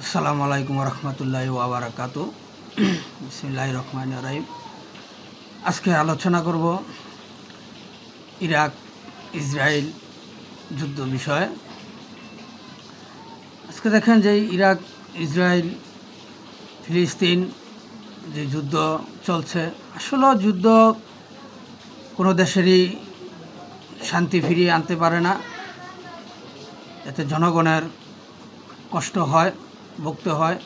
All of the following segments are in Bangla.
আসসালামু আলাইকুম রহমতুল্লাহি ওয়া বারাকাতু। বিসমিল্লাহির রহমানির রহিম। আজকে আলোচনা করব ইরাক ইসরায়েল যুদ্ধ বিষয়ে। আজকে দেখেন যে ইরাক ইসরায়েল ফিলিস্তিন যে যুদ্ধ চলছে, আসলে যুদ্ধ কোনো দেশেরই শান্তি ফিরিয়ে আনতে পারে না। এতে জনগণের কষ্ট হয়, ভুগতে হয়।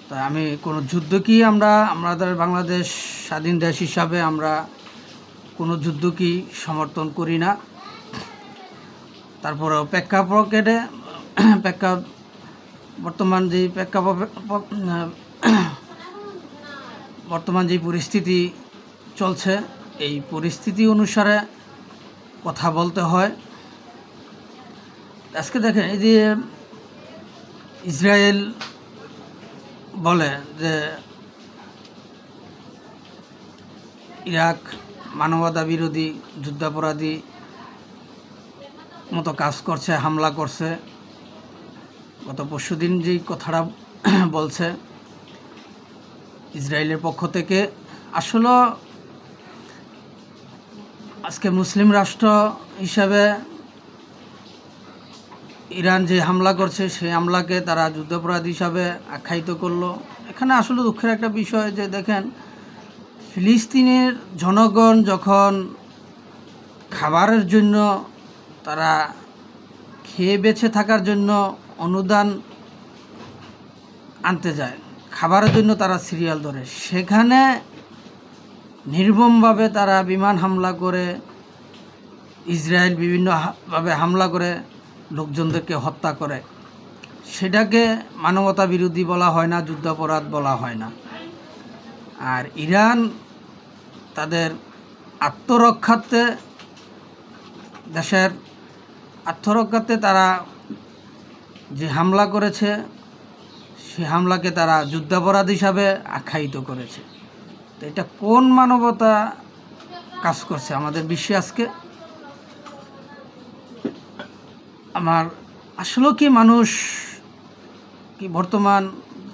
তাই আমি কোনো যুদ্ধকেই আমাদের বাংলাদেশ স্বাধীন দেশ হিসাবে আমরা কোনো যুদ্ধকেই সমর্থন করি না। তারপরেও বর্তমান যে পরিস্থিতি চলছে, এই পরিস্থিতি অনুসারে কথা বলতে হয়। আজকে দেখেন, এই যে ইসরায়েল বলে যে ইরাক মানবতা বিরোধী যুদ্ধাপরাধী মতো কাজ করছে, হামলা করছে। গত পরশুদিন যেই কথাটা বলছে ইসরায়েলের পক্ষ থেকে, আসলে আজকে মুসলিম রাষ্ট্র হিসাবে ইরান যে হামলা করছে, সেই হামলাকে তারা যুদ্ধাপরাধ হিসাবে আখ্যায়িত করলো। এখানে আসলে দুঃখের একটা বিষয় যে দেখেন, ফিলিস্তিনের জনগণ যখন খাবারের জন্য, তারা খেয়ে বেঁচে থাকার জন্য অনুদান আনতে যায়, খাবারের জন্য তারা সিরিয়াল ধরে, সেখানে নির্মমভাবে তারা বিমান হামলা করে, ইসরায়েল বিভিন্নভাবে হামলা করে লোকজনদেরকে হত্যা করে। সেটাকে মানবতা বিরোধী বলা হয় না, যুদ্ধাপরাধ বলা হয় না। আর ইরান তাদের আত্মরক্ষার্থে, দেশের আত্মরক্ষার্থে তারা যে হামলা করেছে, সে হামলাকে তারা যুদ্ধাপরাধ হিসাবে আখ্যায়িত করেছে। তো এটা কোন মানবতা কাজ করছে আমাদের বিশ্বে আজকে? আমার আসলে কি মানুষ কি বর্তমান,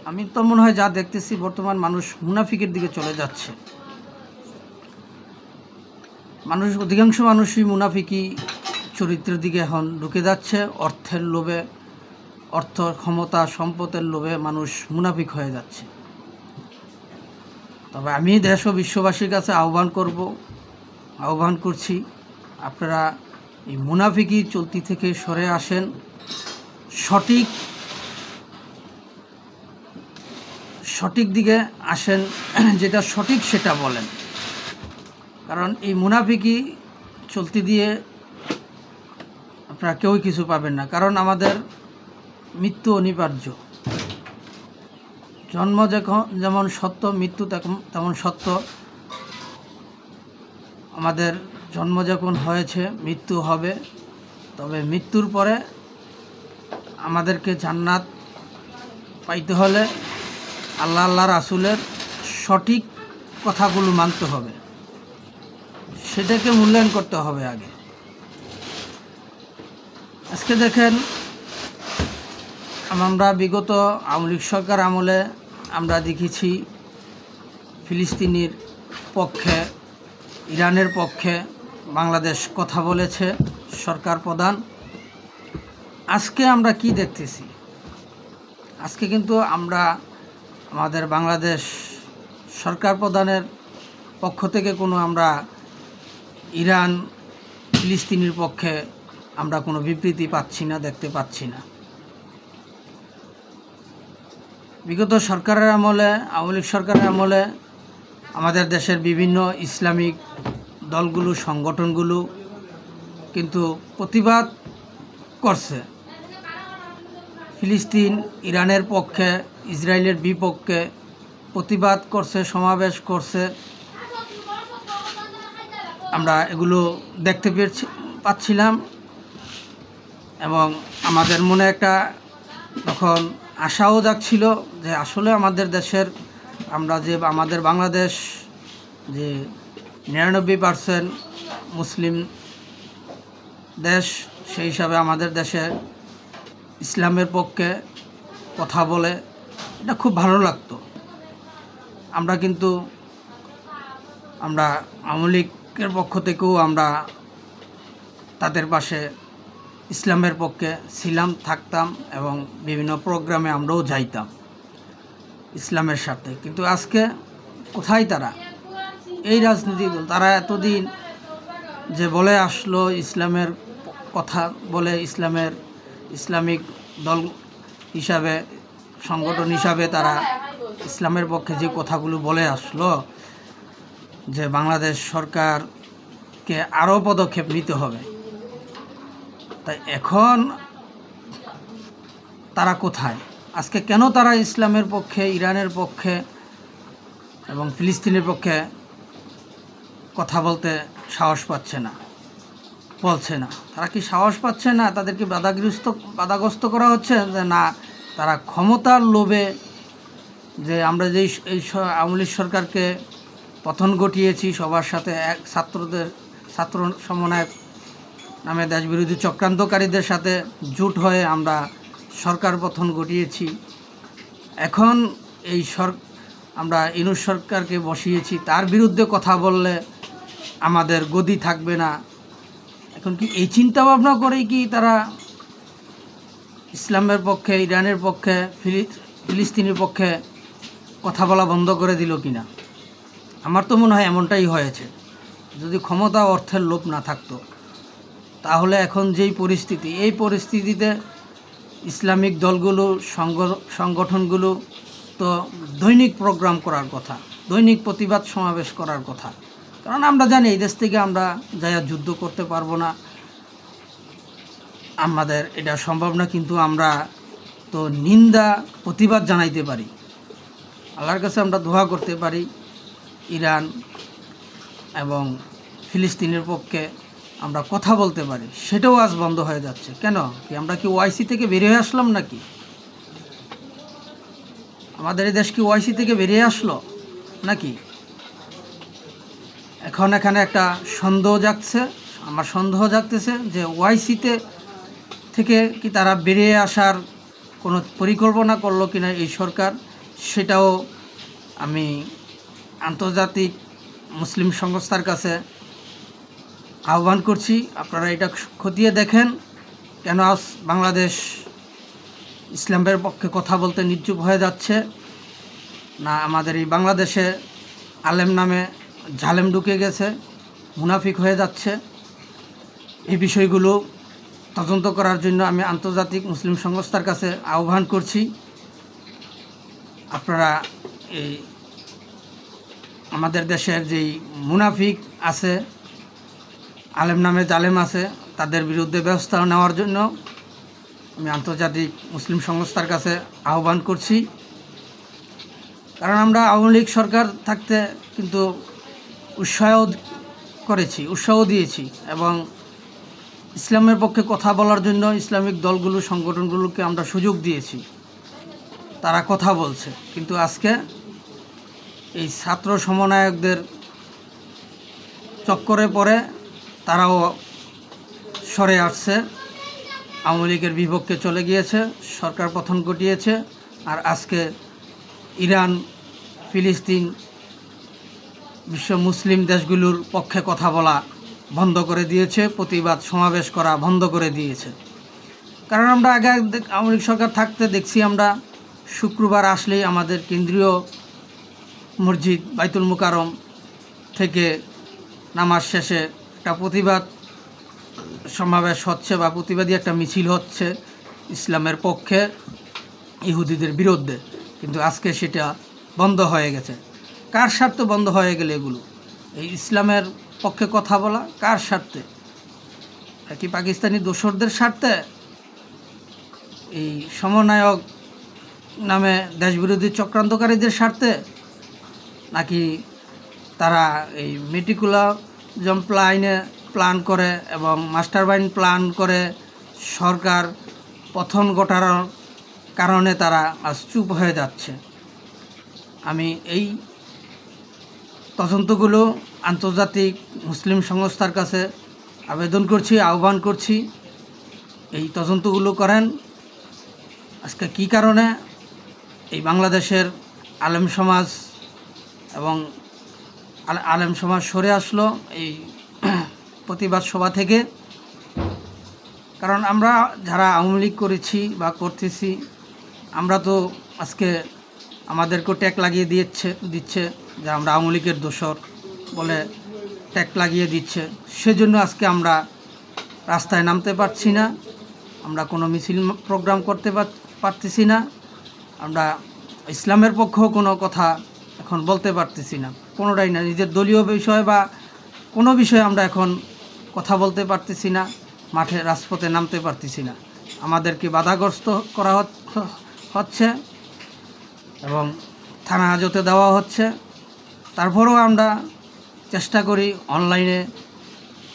আমি তো মনে হয় যা দেখতেছি, বর্তমান মানুষ মুনাফিকের দিকে চলে যাচ্ছে। অধিকাংশ মানুষই মুনাফিকি চরিত্রের দিকে এখন ঢুকে যাচ্ছে। অর্থের লোভে, অর্থ, ক্ষমতা, সম্পদের লোভে মানুষ মুনাফিক হয়ে যাচ্ছে। তবে আমি দেশ ও বিশ্ববাসীর কাছে আহ্বান করছি, আপনারা এই মুনাফিকি চলতি থেকে সরে আসেন, সঠিক দিকে আসেন, যেটা সঠিক সেটা বলেন। কারণ এই মুনাফিকি চলতি দিয়ে আপনারা কেউই কিছু পাবেন না। কারণ আমাদের মৃত্যু অনিবার্য। জন্ম যেমন সত্য, মৃত্যু তেমন সত্য। আমাদের জন্ম যখন হয়েছে, মৃত্যু হবে। তবে মৃত্যুর পরে আমাদেরকে জান্নাত পাইতে হলে আল্লাহ রাসূলের সঠিক কথাগুলো মানতে হবে, সেটাকে মূল্যায়ন করতে হবে আগে। আজকে দেখেন, আমরা বিগত আওয়ামী লীগ সরকার আমলে আমরা দেখেছি ফিলিস্তিনির পক্ষে, ইরানের পক্ষে বাংলাদেশ কথা বলেছে সরকার প্রধান। আজকে আমরা কি দেখতেছি? আজকে কিন্তু আমরা আমাদের বাংলাদেশ সরকার প্রধানের পক্ষ থেকে আমরা ইরান ফিলিস্তিনির পক্ষে আমরা কোনো বিবৃতি পাচ্ছি না, দেখতে পাচ্ছি না। বিগত সরকারের আমলে, আওয়ামী লীগ সরকারের আমলে আমাদের দেশের বিভিন্ন ইসলামিক দলগুলো, সংগঠনগুলো কিন্তু প্রতিবাদ করছে। ফিলিস্তিন, ইরানের পক্ষে, ইসরায়েলের বিপক্ষে প্রতিবাদ করছে, সমাবেশ করছে। আমরা এগুলো দেখতে পাচ্ছিলাম এবং আমাদের মনে একটা তখন আশাও জাগছিল যে আসলে আমাদের দেশের, আমাদের বাংলাদেশ যে 99% মুসলিম দেশ, সেই হিসাবে আমাদের দেশে ইসলামের পক্ষে কথা বলে, এটা খুব ভালো লাগতো। আমরা কিন্তু আওয়ামী লীগের পক্ষ থেকেও আমরা তাদের পাশে ইসলামের পক্ষে ছিলাম, থাকতাম এবং বিভিন্ন প্রোগ্রামে আমরাও যাইতাম ইসলামের সাথে। কিন্তু আজকে কোথায় তারা? এই রাজনীতি দল তারা এতদিন যে বলে আসলো ইসলামের কথা বলে, ইসলামিক দল হিসাবে, সংগঠন হিসাবে তারা ইসলামের পক্ষে যে কথাগুলো বলে আসলো, যে বাংলাদেশ সরকারকে আরও পদক্ষেপ নিতে হবে, তাই এখন তারা কোথায়? আজকে কেন তারা ইসলামের পক্ষে, ইরানের পক্ষে এবং ফিলিস্তিনের পক্ষে কথা বলতে সাহস পাচ্ছে না, বলছে না? তারা কি সাহস পাচ্ছে না? তাদেরকে বাধাগ্রস্ত করা হচ্ছে যে না, তারা ক্ষমতার লোভে, যে আমরা যেই আওয়ামী লীগ সরকারকে পতন ঘটিয়েছি সবার সাথে, ছাত্র সমন্বয়ক নামে দেশবিরোধী চক্রান্তকারীদের সাথে জোট হয়ে আমরা সরকার পতন ঘটিয়েছি। এখন আমরা ইউনূস সরকারকে বসিয়েছি, তার বিরুদ্ধে কথা বললে আমাদের গদি থাকবে না। এখন কি এই চিন্তা ভাবনা করেই কি তারা ইসলামের পক্ষে, ইরানের পক্ষে, ফিলিস্তিনের পক্ষে কথা বলা বন্ধ করে দিল কিনা? আমার তো মনে হয় এমনটাই হয়েছে। যদি ক্ষমতা, অর্থের লোভ না থাকতো, তাহলে এখন যেই পরিস্থিতি, এই পরিস্থিতিতে ইসলামিক দলগুলো, সংগঠনগুলো তো দৈনিক প্রোগ্রাম করার কথা, দৈনিক প্রতিবাদ সমাবেশ করার কথা। কারণ আমরা জানি এই দেশ থেকে আমরা যাইয়া যুদ্ধ করতে পারবো না, আমাদের এটা সম্ভব না। কিন্তু আমরা তো নিন্দা, প্রতিবাদ জানাইতে পারি, আল্লাহর কাছে আমরা দোয়া করতে পারি ইরান এবং ফিলিস্তিনের পক্ষে আমরা কথা বলতে পারি। সেটাও আজ বন্ধ হয়ে যাচ্ছে। কেন? কি আমরা কি ওআইসি থেকে বেরিয়ে আসলাম নাকি? আমাদের এই দেশ কি ওআইসি থেকে বেরিয়ে আসলো নাকি? এখন এখানে একটা সন্দেহ জাগছে, আমার সন্দেহ জাগতেছে যে ওআইসিতে থেকে কি তারা বেরিয়ে আসার কোনো পরিকল্পনা করলো কিনা এই সরকার, সেটাও আমি আন্তর্জাতিক মুসলিম সংস্থার কাছে আহ্বান করছি। আপনারা এটা খতিয়ে দেখেন, কেন আজ বাংলাদেশ ইসলামের পক্ষে কথা বলতে নিশ্চুপ হয়ে যাচ্ছে না? আমাদের এই বাংলাদেশে আলেম নামে জালেম ঢুকে গেছে, মুনাফিক হয়ে যাচ্ছে। এই বিষয়গুলো তদন্ত করার জন্য আমি আন্তর্জাতিক মুসলিম সংস্থার কাছে আহ্বান করছি। আপনারা এই আমাদের দেশের যেই মুনাফিক আছে, আলেম নামে জালেম আছে, তাদের বিরুদ্ধে ব্যবস্থা নেওয়ার জন্য আমি আন্তর্জাতিক মুসলিম সংস্থার কাছে আহ্বান করছি। কারণ আমরা আওয়ামী লীগ সরকার থাকতে কিন্তু উৎসাহ দিয়েছি এবং ইসলামের পক্ষে কথা বলার জন্য ইসলামিক দলগুলো, সংগঠনগুলোকে আমরা সুযোগ দিয়েছি, তারা কথা বলছে। কিন্তু আজকে এই ছাত্র সমন্বয়কদের চক্করে পড়ে তারাও সরে আসছে, আওয়ামী লীগের বিপক্ষে চলে গিয়েছে, সরকার পতন ঘটিয়েছে। আর আজকে ইরান, ফিলিস্তিন, বিশ্ব মুসলিম দেশগুলোর পক্ষে কথা বলা বন্ধ করে দিয়েছে, প্রতিবাদ সমাবেশ করা বন্ধ করে দিয়েছে। কারণ আমরা আগে আওয়ামী লীগ সরকার থাকতে দেখছি, আমরা শুক্রবার আসলেই আমাদের কেন্দ্রীয় মসজিদ বাইতুল মুকাররম থেকে নামাজ শেষে একটা প্রতিবাদ সমাবেশ হচ্ছে বা প্রতিবাদী একটা মিছিল হচ্ছে ইসলামের পক্ষে, ইহুদিদের বিরুদ্ধে। কিন্তু আজকে সেটা বন্ধ হয়ে গেছে। কার স্বার্থে বন্ধ হয়ে গেলে এগুলো? এই ইসলামের পক্ষে কথা বলা কার স্বার্থে? কি পাকিস্তানি দোসরদের স্বার্থে? এই সমন্বয়ক নামে দেশবিরোধী চক্রান্তকারীদের স্বার্থে? নাকি তারা এই মেটিকুলাম প্ল্যান করে এবং মাস্টার মাইন্ড প্ল্যান করে সরকার পতন ঘটার কারণে তারা আজ চুপ হয়ে যাচ্ছে? আমি এই তদন্তগুলো আন্তর্জাতিক মুসলিম সংস্থার কাছে আবেদন করছি, আহ্বান করছি, এই তদন্তগুলো করেন আজকে কী কারণে এই বাংলাদেশের আলেম সমাজ এবং আলেম সমাজ সরে আসলো এই প্রতিবাদ সভা থেকে? কারণ আমরা যারা আওয়ামী লীগ করেছি বা করতেছি, আমরা তো আজকে আমাদেরকেও ট্যাগ লাগিয়ে দিচ্ছে যে আমরা আওয়ামী লীগের দোসর বলে ট্যাগ লাগিয়ে দিচ্ছে। সেজন্য আজকে আমরা রাস্তায় নামতে পারছি না, আমরা কোনো মিছিল প্রোগ্রাম করতে পারতেছি না, আমরা ইসলামের পক্ষেও কোনো কথা এখন বলতে পারতেছি না, কোনোটাই না। নিজের দলীয় বিষয় বা কোনো বিষয়ে আমরা এখন কথা বলতে পারতেছি না, মাঠে রাজপথে নামতে পারতেছি না। আমাদেরকে বাধাগ্রস্ত করা হচ্ছে এবং থানা হাজতে দেওয়া হচ্ছে। তারপরেও আমরা চেষ্টা করি অনলাইনে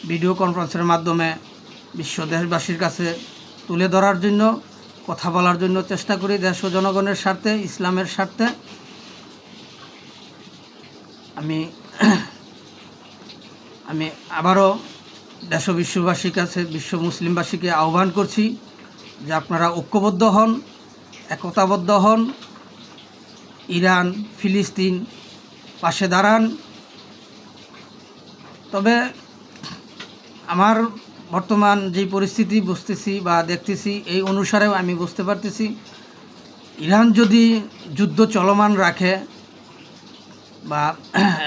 ভিডিও কনফারেন্সের মাধ্যমে বিশ্ব দেশবাসীর কাছে তুলে ধরার জন্য, কথা বলার জন্য চেষ্টা করি দেশ ও জনগণের স্বার্থে, ইসলামের স্বার্থে। আমি আবারও দেশ ও বিশ্ববাসীর কাছে, বিশ্ব মুসলিমবাসীকে আহ্বান করছি যে আপনারা ঐক্যবদ্ধ হন, একতাবদ্ধ হন, ইরান ফিলিস্তিন পাশে দাঁড়ান। তবে আমার বর্তমান যে পরিস্থিতি বুঝতেছি বা দেখতেছি, এই অনুসারেও আমি বুঝতে পারতেছি ইরান যদি যুদ্ধ চলমান রাখে বা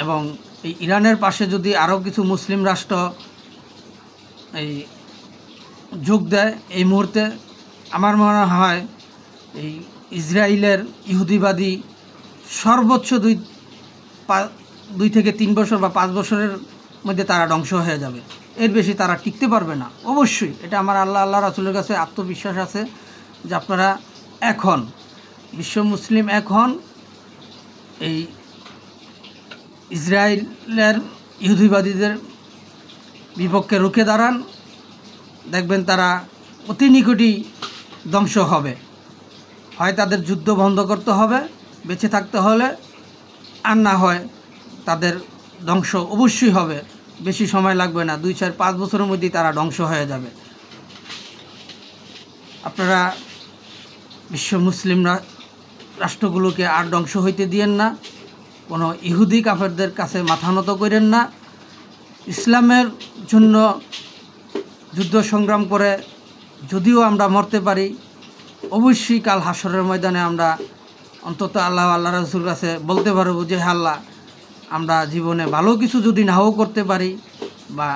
এবং এই ইরানের পাশে যদি আরও কিছু মুসলিম রাষ্ট্র এই যোগ দেয়, এই মুহূর্তে আমার মনে হয় এই ইসরায়েলের ইহুদিবাদী সর্বোচ্চ 2 থেকে 3 বছর বা 5 বছরের মধ্যে তারা ধ্বংস হয়ে যাবে। এর বেশি তারা টিকতে পারবে না। অবশ্যই এটা আমার আল্লাহ রাসূলের কাছে আত্মবিশ্বাস আছে যে আপনারা এখন বিশ্ব মুসলিম এখন এই ইসরায়েলের ইহুদিবাদীদের বিপক্ষে রুখে দাঁড়ান, দেখবেন তারা অতি নিকটই ধ্বংস হবে। হয় তাদের যুদ্ধ বন্ধ করতে হবে বেঁচে থাকতে হলে, আর না হয় তাদের ধ্বংস অবশ্যই হবে। বেশি সময় লাগবে না, 2, 4, 5 বছরের মধ্যেই তারা ধ্বংস হয়ে যাবে। আপনারা বিশ্ব মুসলিম রাষ্ট্রগুলোকে আর ধ্বংস হইতে দিয়েন না, কোনো ইহুদি কাফেরদের কাছে মাথা নত করেন না। ইসলামের জন্য যুদ্ধ সংগ্রাম করে যদিও আমরা মরতে পারি, অবশ্যই কাল হাসরের ময়দানে আমরা অন্তত আল্লাহ রাসূল কাছে বলতে পারবো যে আল্লাহ, আমরা জীবনে ভালো কিছু যদি নাও করতে পারি বা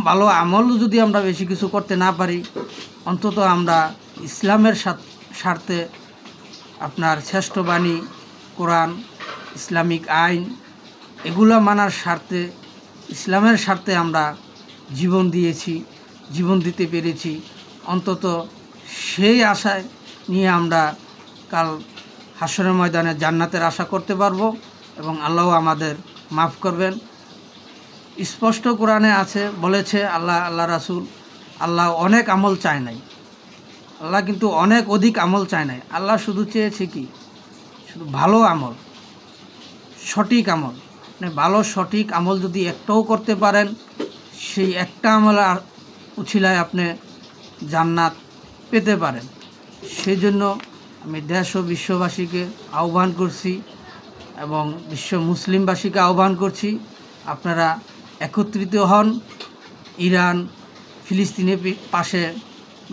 ভালো আমল যদি আমরা বেশি কিছু করতে না পারি, অন্তত আমরা ইসলামের স্বার্থে আপনার শ্রেষ্ঠ বাণী কোরআন, ইসলামিক আইন এগুলো মানার স্বার্থে, ইসলামের স্বার্থে আমরা জীবন দিয়েছি, জীবন দিতে পেরেছি। অন্তত সেই আশায় নিয়ে আমরা কাল হাসরের ময়দানে জান্নাতের আশা করতে পারবো এবং আল্লাহ আমাদের মাফ করবেন। স্পষ্ট কোরআনে আছে, বলেছে আল্লাহ রাসূল, আল্লাহ অনেক আমল চায় নাই, আল্লাহ কিন্তু অনেক অধিক আমল চায় নাই। আল্লাহ শুধু চেয়েছে কি, শুধু ভালো আমল, সঠিক আমল। আপনি ভালো সঠিক আমল যদি একটাও করতে পারেন, সেই একটা আমল উছিলায় আপনি জান্নাত পেতে পারেন। সেই জন্য আমি দেশ ও বিশ্ববাসীকে আহ্বান করছি এবং বিশ্ব মুসলিমবাসীকে আহ্বান করছি, আপনারা একত্রিত হন, ইরান ফিলিস্তিনের পাশে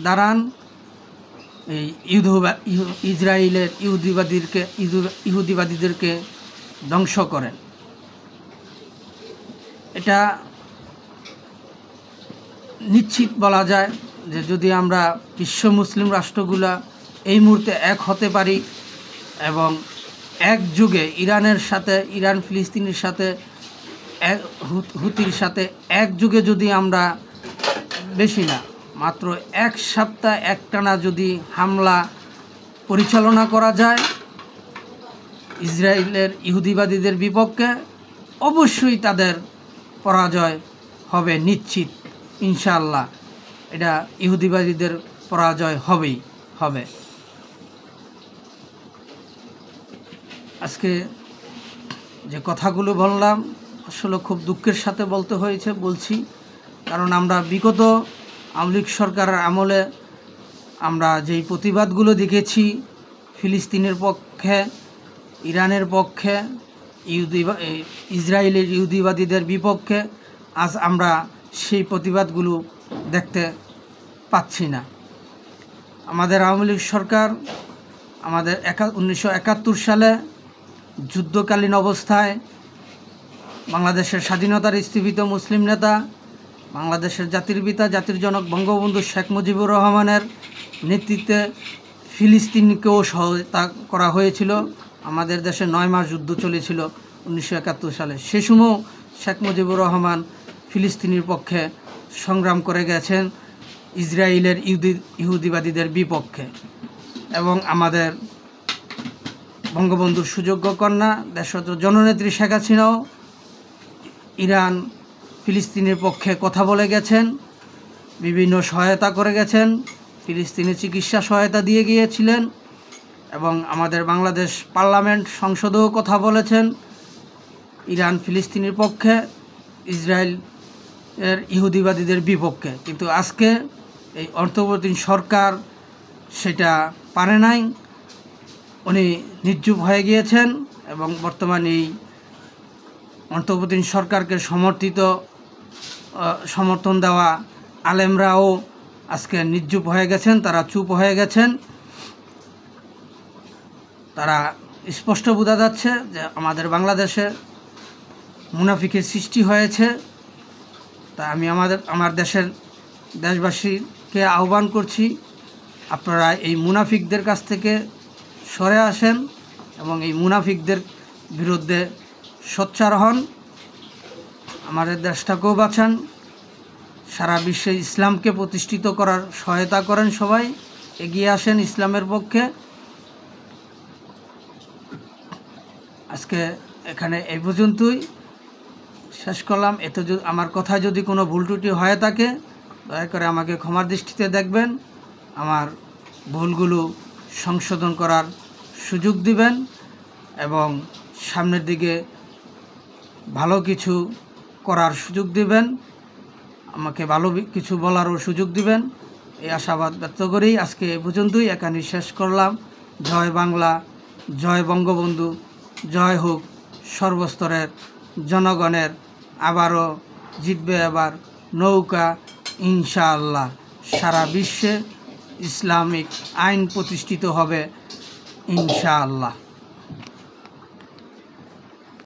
দাঁড়ান, এই ইসরায়েলের ইহুদিবাদীদেরকে ধ্বংস করেন। এটা নিশ্চিত বলা যায় যে যদি আমরা বিশ্ব মুসলিম রাষ্ট্রগুলা এই মুহূর্তে এক হতে পারি এবং এক যুগে ইরানের সাথে, ইরান ফিলিস্তিনের সাথে, হুতির সাথে এক যুগে যদি আমরা, বেশি না মাত্র 1 সপ্তাহ একটানা যদি হামলা পরিচালনা করা যায় ইসরায়েলের ইহুদিবাদীদের বিপক্ষে, অবশ্যই তাদের পরাজয় হবে নিশ্চিত, ইনশাআল্লাহ। এটা ইহুদিবাদীদের পরাজয় হবে। আজকে যে কথাগুলো বললাম আসলে খুব দুঃখের সাথে বলছি, কারণ আমরা বিগত আওয়ামী লীগ সরকারের আমলে আমরা যেই প্রতিবাদগুলো দেখেছি ফিলিস্তিনের পক্ষে, ইরানের পক্ষে, ইসরায়েলের ইহুদিবাদীদের বিপক্ষে, আজ আমরা সেই প্রতিবাদগুলো দেখতে পাচ্ছি না। আমাদের আওয়ামী লীগ সরকার আমাদের 1971 সালে যুদ্ধকালীন অবস্থায় বাংলাদেশের স্বাধীনতার স্থীপিত মুসলিম নেতা, বাংলাদেশের জাতির পিতা, জাতির জনক বঙ্গবন্ধু শেখ মুজিবুর রহমানের নেতৃত্বে ফিলিস্তিনকেও সহায়তা করা হয়েছিল। আমাদের দেশে 9 মাস যুদ্ধ চলেছিল 1971 সালে। সে সময় শেখ মুজিবুর রহমান ফিলিস্তিনের পক্ষে সংগ্রাম করে গেছেন ইসরায়েলের ইহুদিবাদীদের বিপক্ষে। এবং আমাদের বঙ্গবন্ধুর সুযোগ্য কন্যা দেশজ জননেত্রী শেখ হাসিনাও ইরান ফিলিস্তিনের পক্ষে কথা বলে গেছেন, বিভিন্ন সহায়তা করে গেছেন, ফিলিস্তিনে চিকিৎসা সহায়তা দিয়ে গিয়েছিলেন এবং আমাদের বাংলাদেশ পার্লামেন্ট সংসদেও কথা বলেছেন ইরান ফিলিস্তিনের পক্ষে, ইসরায়েলের ইহুদিবাদীদের বিপক্ষে। কিন্তু আজকে এই অন্তর্বর্তী সরকার সেটা পারে নাই, উনি নির্জুপ হয়ে গিয়েছেন এবং বর্তমানে এই অন্তর্বর্তী সরকারকে সমর্থন দেওয়া আলেমরাও আজকে নির্জুপ হয়ে গেছেন, তারা চুপ হয়ে গেছেন। তারা স্পষ্ট বোঝা যাচ্ছে যে আমাদের বাংলাদেশে মুনাফিকের সৃষ্টি হয়েছে। তা আমি আমার দেশবাসীকে আহ্বান করছি, আপনারা এই মুনাফিকদের কাছ থেকে সরে আসেন এবং এই মুনাফিকদের বিরুদ্ধে সোচ্চার হন, আমাদের দেশটাকেও বাঁচান, সারা বিশ্বে ইসলামকে প্রতিষ্ঠিত করার সহায়তা করেন। সবাই এগিয়ে আসেন ইসলামের পক্ষে। আজকে এখানে এই পর্যন্তই শেষ করলাম। এতে আমার কথায় যদি কোনো ভুল ত্রুটি হয়ে থাকে দয়া করে আমাকে ক্ষমার দৃষ্টিতে দেখবেন, আমার ভুলগুলো সংশোধন করার সুযোগ দিবেন এবং সামনের দিকে ভালো কিছু করার সুযোগ দিবেন, আমাকে ভালো কিছু বলারও সুযোগ দিবেন, এই আশাবাদ ব্যক্ত করেই আজকে এ পর্যন্তই এখানে শেষ করলাম। জয় বাংলা, জয় বঙ্গবন্ধু, জয় হোক সর্বস্তরের জনগণের। আবারও জিতবে এবার নৌকা ইনশাআল্লাহ। সারা বিশ্বে ইসলামিক আইন প্রতিষ্ঠিত হবে ইনশাআল্লাহ।